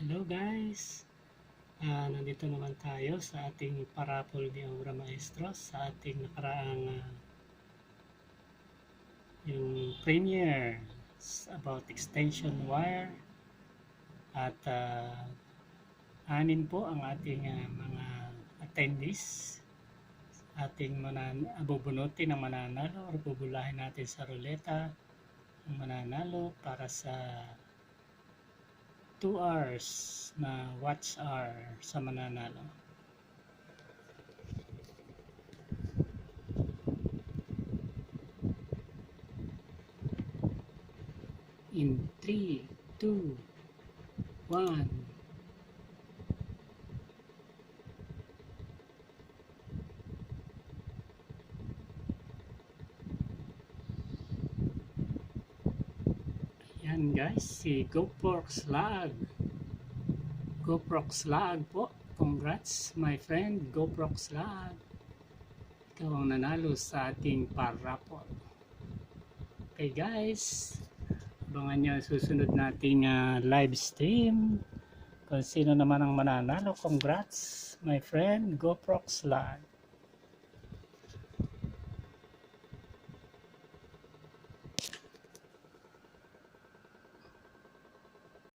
Hello guys, nandito naman tayo sa ating parapol ni Obra Maestro sa ating nakaraang yung premiere about extension wire at anin po ang ating mga attendees, ating bubunutin ang mananalo or bubulahin natin sa ruleta ang mananalo para sa 2 hours na watch hour sa mananalo. In 3, 2, 1. Yan guys, si GoPro Slag. GoPro Slag po. Congrats my friend GoPro Slag. Ikaw ang nanalo sa ating parapol. Okay guys, abangan nyo susunod nating live stream. Kung sino naman ang mananalo, congrats my friend GoPro Slag.